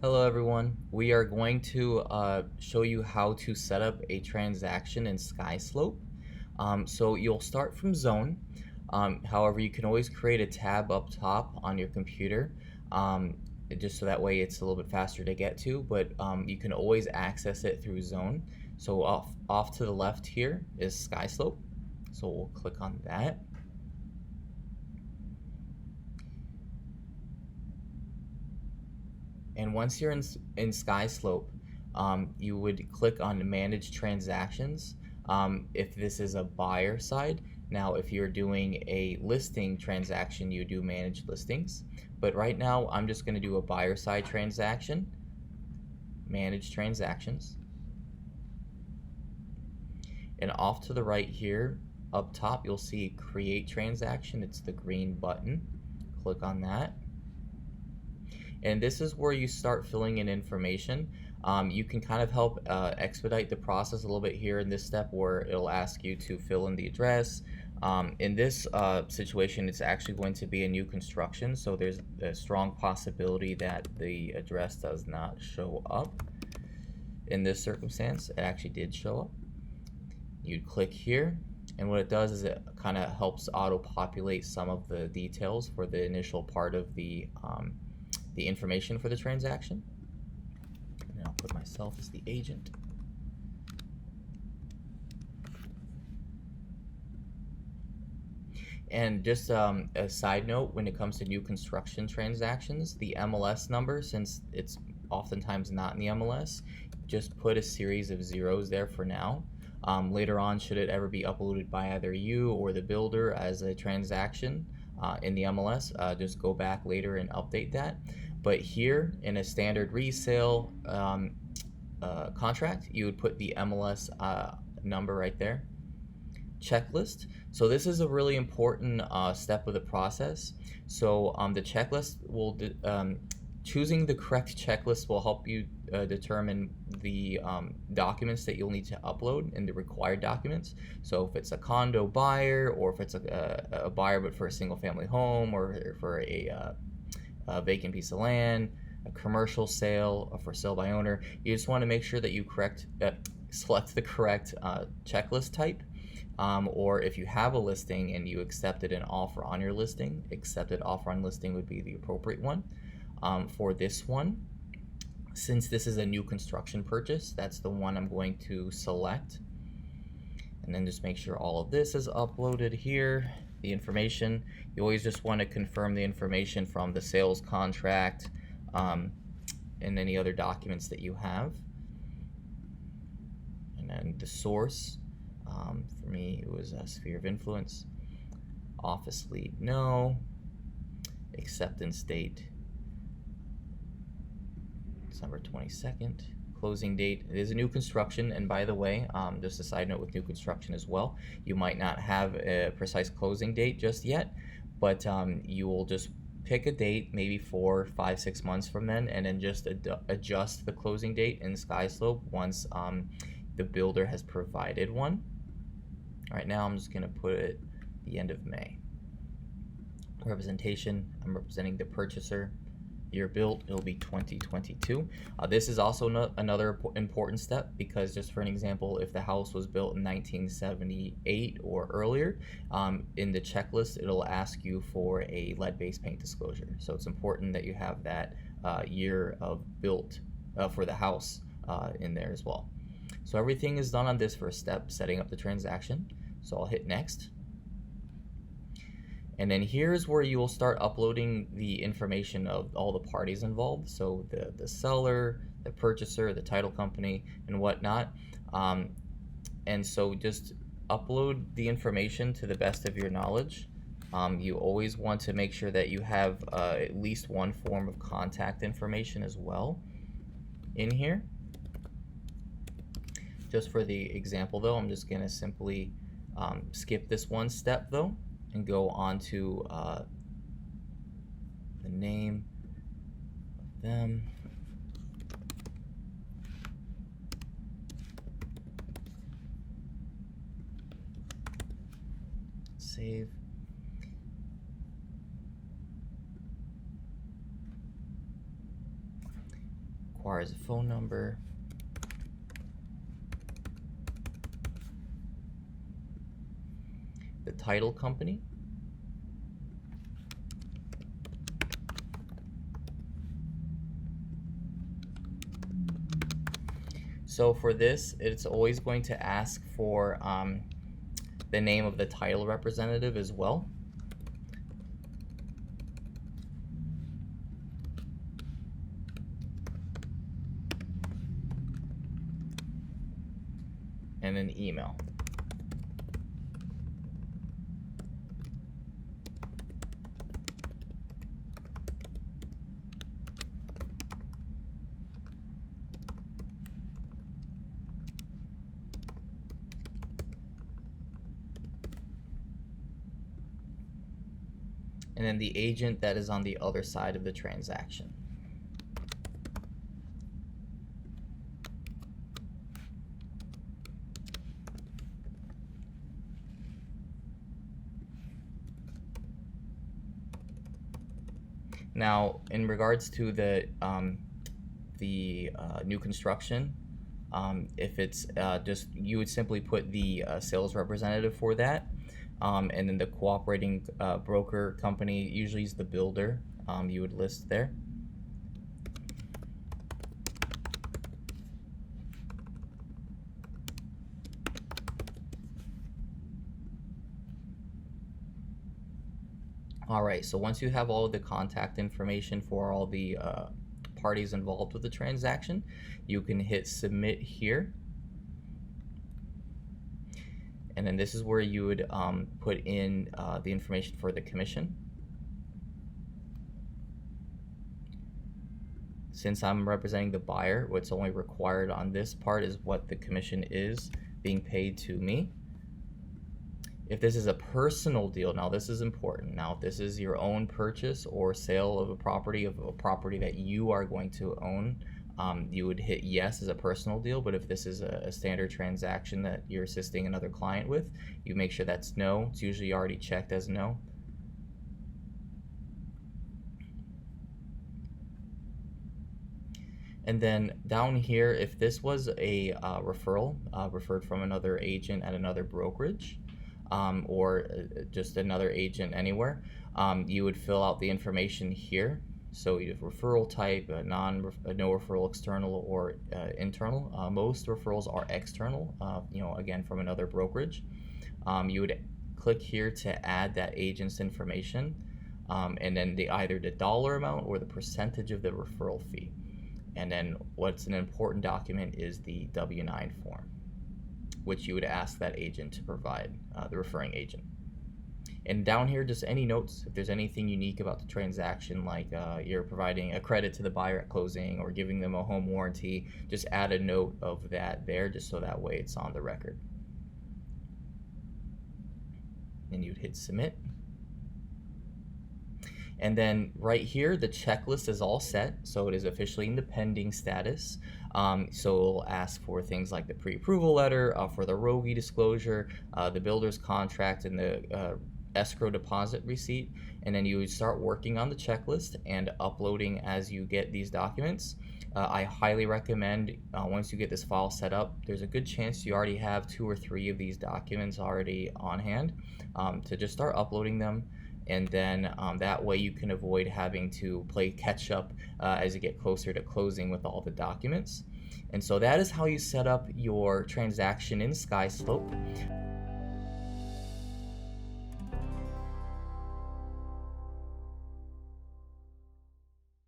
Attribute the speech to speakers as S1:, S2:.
S1: Hello everyone. We are going to show you how to set up a transaction in Skyslope. So you'll start from zone. However, you can always create a tab up top on your computer, just so that way it's a little bit faster to get to, but you can always access it through zone. So off to the left here is Skyslope. So we'll click on that. And once you're in Skyslope, you would click on Manage Transactions if this is a buyer side. Now, if you're doing a listing transaction, you do Manage Listings. But right now, I'm just going to do a buyer side transaction, Manage Transactions. And off to the right here, up top, you'll see Create Transaction. It's the green button. Click on that. And this is where you start filling in information. You can kind of help expedite the process a little bit here in this step where it'll ask you to fill in the address. In this situation, it's actually going to be a new construction, so there's a strong possibility that the address does not show up. In this circumstance, it actually did show up. You'd click here, and what it does is it kind of helps auto-populate some of the details for the initial part of the information for the transaction. And I'll put myself as the agent. And just a side note, when it comes to new construction transactions, the MLS number, since it's oftentimes not in the MLS, just put a series of zeros there for now. Later on, should it ever be uploaded by either you or the builder as a transaction in the MLS, just go back later and update that. But here in a standard resale contract, you would put the MLS number right there. Checklist. So this is a really important step of the process. So the checklist will choosing the correct checklist will help you determine the documents that you'll need to upload and the required documents. So if it's a condo buyer, or if it's a buyer but for a single family home, or for a vacant piece of land, a commercial sale, or for sale by owner, you just want to make sure that you select the correct checklist type. Or if you have a listing and you accepted an offer on your listing, accepted offer on listing would be the appropriate one. For this one, since this is a new construction purchase, that's the one I'm going to select. And then just make sure all of this is uploaded here. The information, you always just want to confirm the information from the sales contract and any other documents that you have. And then the source, for me it was a sphere of influence. Office lead, no. Acceptance date, December 22nd. Closing date, it is a new construction, and by the way, just a side note with new construction as well, you might not have a precise closing date just yet, but you will just pick a date, maybe 4, 5, 6 months from then, and then just adjust the closing date in Skyslope once the builder has provided one. Right now I'm just going to put it the end of May. Representation, I'm representing the purchaser. Year built, it'll be 2022. This is also another important step, because just for an example, if the house was built in 1978 or earlier, in the checklist it'll ask you for a lead-based paint disclosure. So it's important that you have that year of built for the house in there as well. So everything is done on this first step, setting up the transaction. So I'll hit next. And then here's where you will start uploading the information of all the parties involved. So the seller, the purchaser, the title company, and whatnot. And so just upload the information to the best of your knowledge. You always want to make sure that you have at least one form of contact information as well in here. Just for the example though, I'm just gonna simply skip this one step though, and go on to the name of them. Save. requires a phone number. The title company. So for this, it's always going to ask for the name of the title representative as well. And an email. And then the agent that is on the other side of the transaction. Now, in regards to the new construction, if it's just, you would simply put the sales representative for that, and then the cooperating broker company usually is the builder. You would list there. All right, so once you have all of the contact information for all the parties involved with the transaction, you can hit submit here. And then this is where you would put in the information for the commission. Since I'm representing the buyer, what's only required on this part is what the commission is being paid to me. If this is a personal deal, now this is important. Now, if this is your own purchase or sale of a property that you are going to own, you would hit yes as a personal deal. But if this is a standard transaction that you're assisting another client with, you make sure that's no. It's usually already checked as no. And then down here, if this was a referral, referred from another agent at another brokerage, or just another agent anywhere, you would fill out the information here. So you have referral type, no referral, external or internal. Most referrals are external, again from another brokerage. You would click here to add that agent's information, and then either the dollar amount or the percentage of the referral fee. And then what's an important document is the W-9 form, which you would ask that agent to provide, the referring agent. And down here, just any notes, if there's anything unique about the transaction, like you're providing a credit to the buyer at closing or giving them a home warranty, just add a note of that there, just so that way it's on the record. And you'd hit submit. And then right here, the checklist is all set, so it is officially in the pending status. So it'll ask for things like the pre-approval letter, for the Rogi disclosure, the builder's contract, and the escrow deposit receipt. And then you would start working on the checklist and uploading as you get these documents. I highly recommend, once you get this file set up, there's a good chance you already have 2 or 3 of these documents already on hand, to just start uploading them. And then that way you can avoid having to play catch up as you get closer to closing with all the documents. And so that is how you set up your transaction in Skyslope.